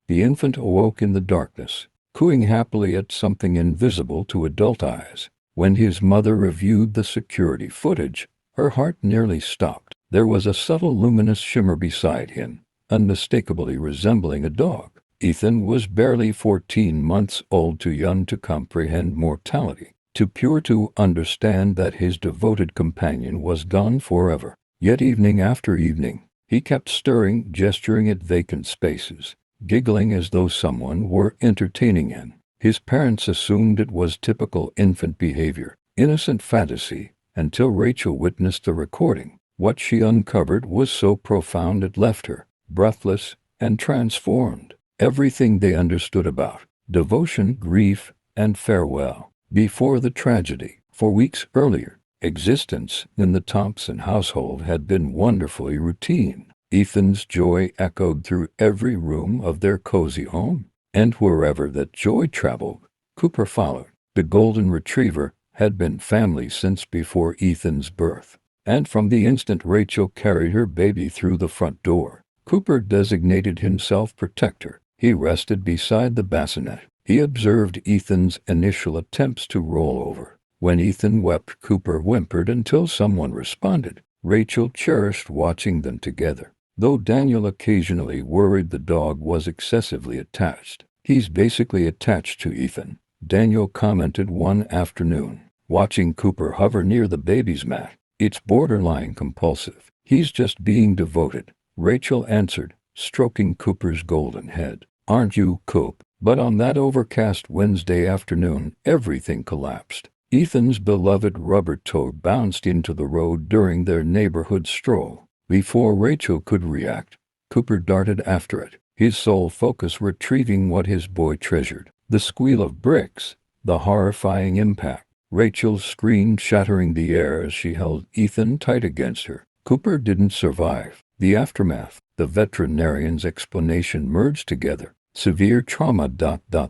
The infant awoke in the darkness, cooing happily at something invisible to adult eyes. When his mother reviewed the security footage, her heart nearly stopped. There was a subtle luminous shimmer beside him, unmistakably resembling a dog. Ethan was barely 14 months old, too young to comprehend mortality, too pure to understand that his devoted companion was gone forever. Yet evening after evening, he kept stirring, gesturing at vacant spaces, giggling as though someone were entertaining him. His parents assumed it was typical infant behavior, innocent fantasy, until Rachel witnessed the recording. What she uncovered was so profound it left her breathless and transformed. Everything they understood about devotion, grief, and farewell before the tragedy. For weeks earlier, existence in the Thompson household had been wonderfully routine. Ethan's joy echoed through every room of their cozy home, and wherever that joy traveled, Cooper followed. The golden retriever had been family since before Ethan's birth, and from the instant Rachel carried her baby through the front door, Cooper designated himself protector. He rested beside the bassinet. He observed Ethan's initial attempts to roll over. When Ethan wept, Cooper whimpered until someone responded. Rachel cherished watching them together, though Daniel occasionally worried the dog was excessively attached. "He's basically attached to Ethan," Daniel commented one afternoon, watching Cooper hover near the baby's mat. "It's borderline compulsive. He's just being devoted," Rachel answered, stroking Cooper's golden head. "Aren't you, Coop?" But on that overcast Wednesday afternoon, everything collapsed. Ethan's beloved rubber toe bounced into the road during their neighborhood stroll. Before Rachel could react, Cooper darted after it, his sole focus retrieving what his boy treasured. The squeal of bricks, the horrifying impact. Rachel screamed, shattering the air as she held Ethan tight against her. Cooper didn't survive. The aftermath, the veterinarian's explanation merged together. Severe trauma.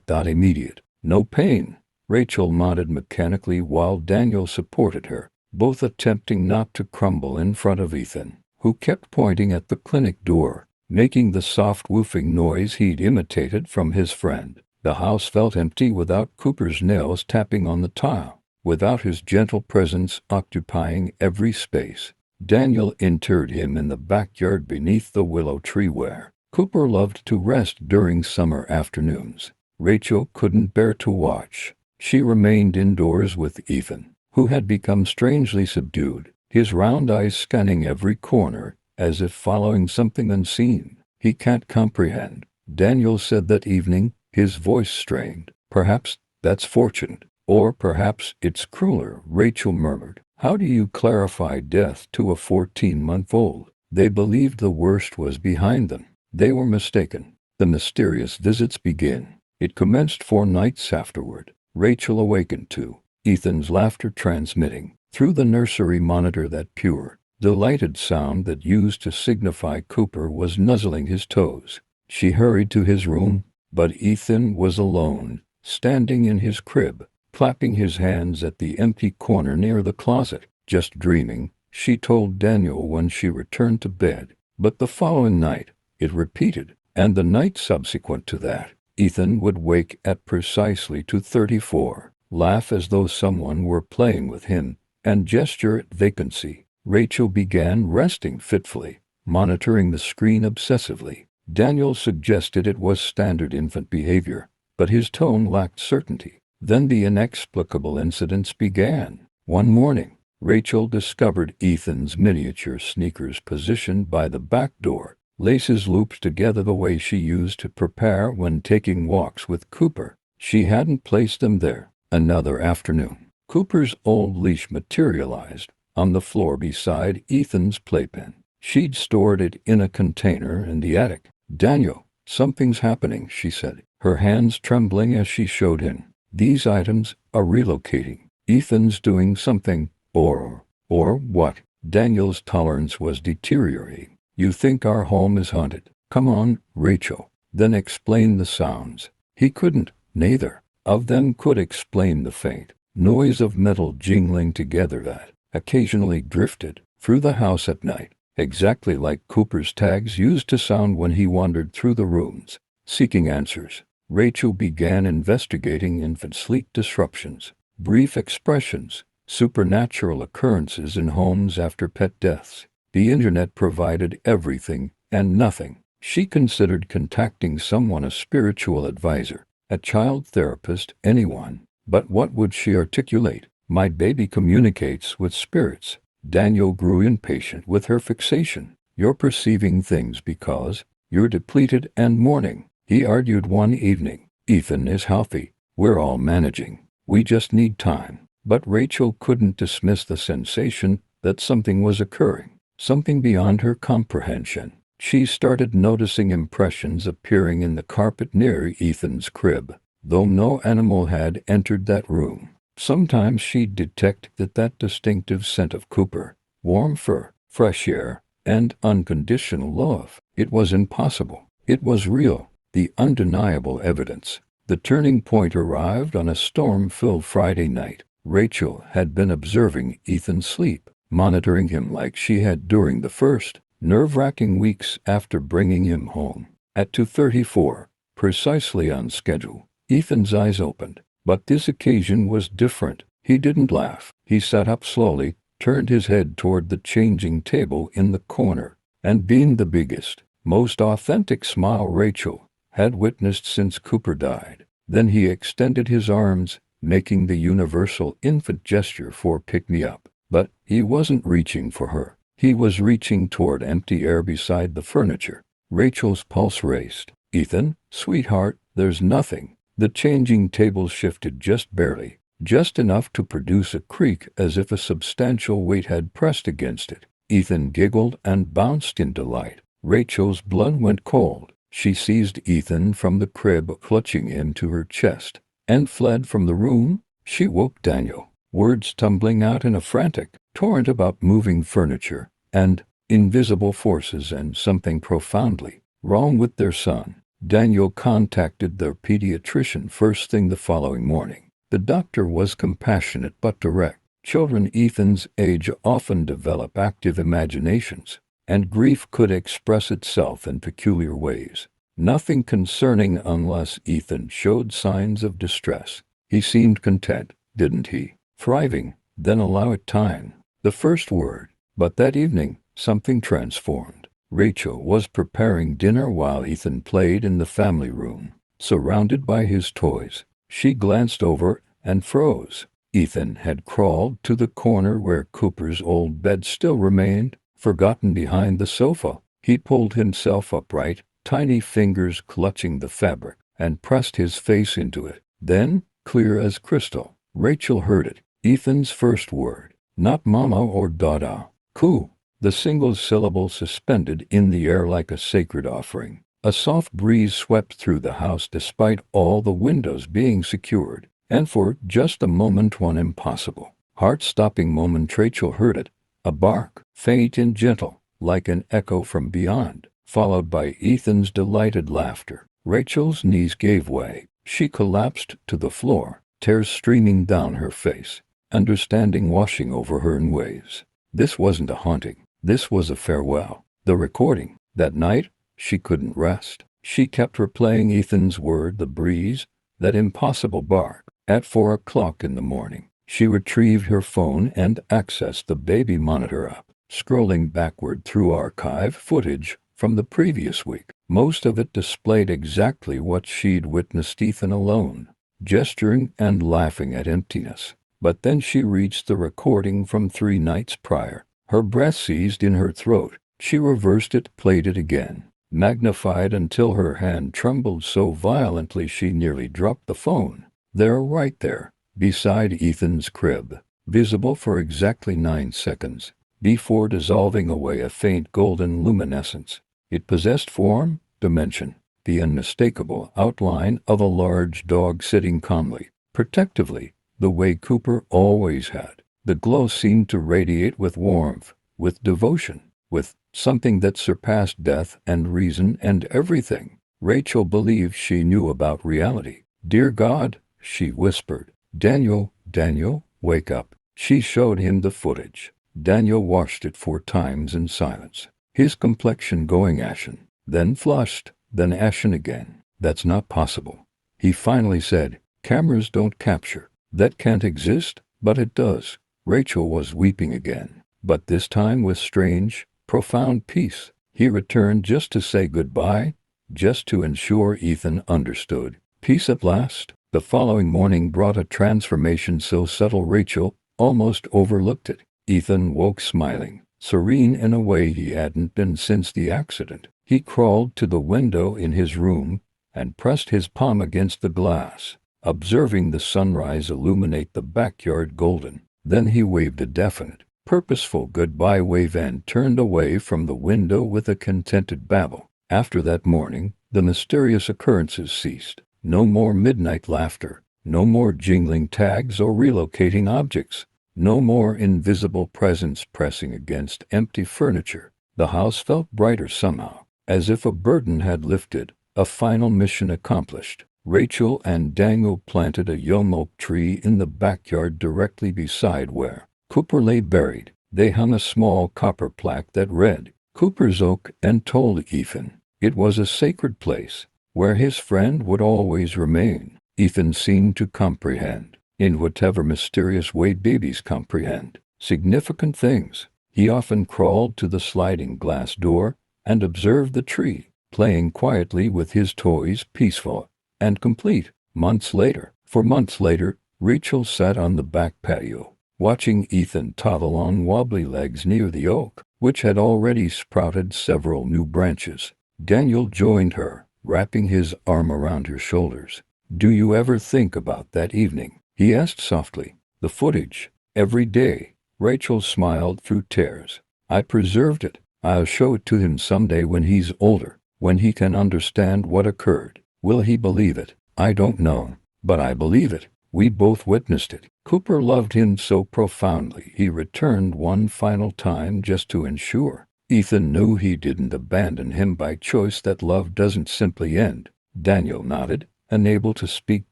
Immediate. No pain. Rachel nodded mechanically while Daniel supported her, both attempting not to crumble in front of Ethan, who kept pointing at the clinic door, making the soft woofing noise he'd imitated from his friend. The house felt empty without Cooper's nails tapping on the tile, without his gentle presence occupying every space. Daniel interred him in the backyard beneath the willow tree where Cooper loved to rest during summer afternoons. Rachel couldn't bear to watch. She remained indoors with Ethan, who had become strangely subdued, his round eyes scanning every corner, as if following something unseen. "He can't comprehend," Daniel said that evening, his voice strained. "Perhaps that's fortunate, or perhaps it's crueler," Rachel murmured. "How do you clarify death to a 14-month-old? They believed the worst was behind them. They were mistaken." The mysterious visits began. It commenced 4 nights afterward. Rachel awakened to Ethan's laughter transmitting through the nursery monitor that pure, delighted sound that used to signify Cooper was nuzzling his toes. She hurried to his room, but Ethan was alone, standing in his crib, clapping his hands at the empty corner near the closet. "Just dreaming," she told Daniel when she returned to bed. But the following night, it repeated, and the night subsequent to that. Ethan would wake at precisely 2:34, laugh as though someone were playing with him, and gesture at vacancy. Rachel began resting fitfully, monitoring the screen obsessively. Daniel suggested it was standard infant behavior, but his tone lacked certainty. Then the inexplicable incidents began. One morning, Rachel discovered Ethan's miniature sneakers positioned by the back door, laces looped together the way she used to prepare when taking walks with Cooper. She hadn't placed them there. Another afternoon, Cooper's old leash materialized on the floor beside Ethan's playpen. She'd stored it in a container in the attic. "Daniel, something's happening," she said, her hands trembling as she showed him. "These items are relocating. Ethan's doing something, or what?" Daniel's tolerance was deteriorating. "You think our home is haunted? Come on, Rachel. Then explain the sounds." He couldn't. Neither of them could explain the faint noise of metal jingling together that occasionally drifted through the house at night, exactly like Cooper's tags used to sound when he wandered through the rooms. Seeking answers, Rachel began investigating infant sleep disruptions, brief expressions, supernatural occurrences in homes after pet deaths. The internet provided everything and nothing. She considered contacting someone, a spiritual advisor, a child therapist, anyone. But what would she articulate? My baby communicates with spirits. Daniel grew impatient with her fixation. You're perceiving things because you're depleted and mourning, he argued one evening. Ethan is healthy. We're all managing. We just need time. But Rachel couldn't dismiss the sensation that something was occurring, something beyond her comprehension. She started noticing impressions appearing in the carpet near Ethan's crib, though no animal had entered that room. Sometimes she'd detect that distinctive scent of Cooper, warm fur, fresh air, and unconditional love. It was impossible. It was real, the undeniable evidence. The turning point arrived on a storm-filled Friday night. Rachel had been observing Ethan's sleep, monitoring him like she had during the first, nerve-wracking weeks after bringing him home. At 2:34, precisely on schedule, Ethan's eyes opened. But this occasion was different. He didn't laugh. He sat up slowly, turned his head toward the changing table in the corner, and beamed the biggest, most authentic smile Rachel had witnessed since Cooper died. Then he extended his arms, making the universal infant gesture for pick-me-up. But he wasn't reaching for her. He was reaching toward empty air beside the furniture. Rachel's pulse raced. Ethan, sweetheart, there's nothing. The changing table shifted just barely, just enough to produce a creak as if a substantial weight had pressed against it. Ethan giggled and bounced in delight. Rachel's blood went cold. She seized Ethan from the crib, clutching him to her chest, and fled from the room. She woke Daniel, words tumbling out in a frantic torrent about moving furniture, and invisible forces and something profoundly wrong with their son. Daniel contacted their pediatrician first thing the following morning. The doctor was compassionate but direct. Children Ethan's age often develop active imaginations, and grief could express itself in peculiar ways. Nothing concerning unless Ethan showed signs of distress. He seemed content, didn't he? Thriving, then allow it time. The first word. But that evening, something transformed. Rachel was preparing dinner while Ethan played in the family room, surrounded by his toys. She glanced over and froze. Ethan had crawled to the corner where Cooper's old bed still remained, forgotten behind the sofa. He pulled himself upright, tiny fingers clutching the fabric, and pressed his face into it. Then, clear as crystal, Rachel heard it. Ethan's first word. Not mama or dada. Coo. The single syllable suspended in the air like a sacred offering. A soft breeze swept through the house despite all the windows being secured, and for just a moment, one impossible, heart-stopping moment, Rachel heard it. A bark, faint and gentle, like an echo from beyond, followed by Ethan's delighted laughter. Rachel's knees gave way. She collapsed to the floor, tears streaming down her face, understanding washing over her in waves. This wasn't a haunting. This was a farewell. The recording. That night, she couldn't rest. She kept replaying Ethan's word, the breeze, that impossible bark. At 4 o'clock in the morning, she retrieved her phone and accessed the baby monitor app, scrolling backward through archive footage from the previous week. Most of it displayed exactly what she'd witnessed: Ethan alone, gesturing and laughing at emptiness. But then she reached the recording from 3 nights prior. Her breath seized in her throat. She reversed it, played it again, magnified until her hand trembled so violently she nearly dropped the phone. There, right there, beside Ethan's crib, visible for exactly 9 seconds, before dissolving away a faint golden luminescence. It possessed form, dimension, the unmistakable outline of a large dog sitting calmly, protectively, the way Cooper always had. The glow seemed to radiate with warmth, with devotion, with something that surpassed death and reason and everything Rachel believed she knew about reality. "Dear God," she whispered. "Daniel, Daniel, wake up." She showed him the footage. Daniel watched it 4 times in silence, his complexion going ashen, then flushed, then ashen again. That's not possible. He finally said, cameras don't capture. That can't exist, but it does. Rachel was weeping again, but this time with strange, profound peace. He returned just to say goodbye, just to ensure Ethan understood. Peace at last. The following morning brought a transformation so subtle Rachel almost overlooked it. Ethan woke smiling, serene in a way he hadn't been since the accident. He crawled to the window in his room and pressed his palm against the glass, observing the sunrise illuminate the backyard golden. Then he waved a definite, purposeful goodbye wave and turned away from the window with a contented babble. After that morning, the mysterious occurrences ceased. No more midnight laughter, no more jingling tags or relocating objects, no more invisible presence pressing against empty furniture. The house felt brighter somehow, as if a burden had lifted, a final mission accomplished. Rachel and Daniel planted a young oak tree in the backyard directly beside where Cooper lay buried. They hung a small copper plaque that read, Cooper's Oak, and told Ethan it was a sacred place where his friend would always remain. Ethan seemed to comprehend, in whatever mysterious way babies comprehend, significant things. He often crawled to the sliding glass door and observed the tree, playing quietly with his toys, peaceful and complete. For months later, Rachel sat on the back patio, watching Ethan toddle on wobbly legs near the oak, which had already sprouted several new branches. Daniel joined her, wrapping his arm around her shoulders. Do you ever think about that evening? He asked softly. The footage, every day. Rachel smiled through tears. I preserved it. I'll show it to him someday when he's older, when he can understand what occurred. Will he believe it? I don't know, but I believe it. We both witnessed it. Cooper loved him so profoundly he returned one final time just to ensure. Ethan knew he didn't abandon him by choice, that love doesn't simply end. Daniel nodded, unable to speak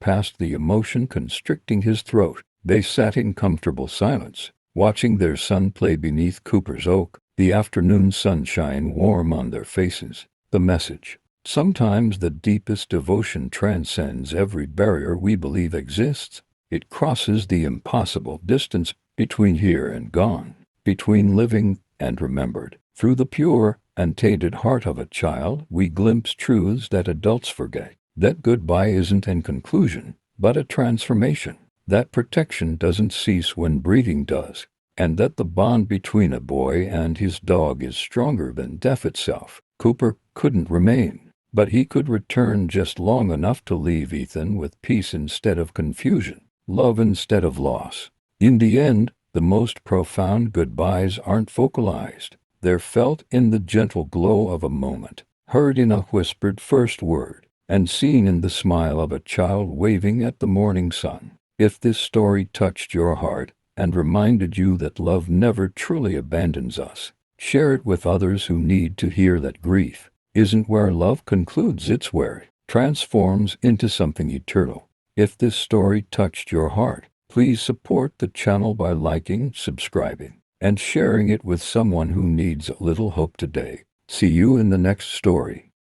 past the emotion constricting his throat. They sat in comfortable silence, watching their son play beneath Cooper's oak, the afternoon sunshine warm on their faces. The message. Sometimes the deepest devotion transcends every barrier we believe exists. It crosses the impossible distance between here and gone, between living and remembered. Through the pure, untainted heart of a child, we glimpse truths that adults forget. That goodbye isn't a conclusion, but a transformation. That protection doesn't cease when breathing does. And that the bond between a boy and his dog is stronger than death itself. Cooper couldn't remain, but he could return just long enough to leave Ethan with peace instead of confusion, love instead of loss. In the end, the most profound goodbyes aren't vocalized. They're felt in the gentle glow of a moment, heard in a whispered first word, and seen in the smile of a child waving at the morning sun. If this story touched your heart and reminded you that love never truly abandons us, share it with others who need to hear that grief isn't where love concludes, it's where it transforms into something eternal. If this story touched your heart, please support the channel by liking, subscribing, and sharing it with someone who needs a little hope today. See you in the next story.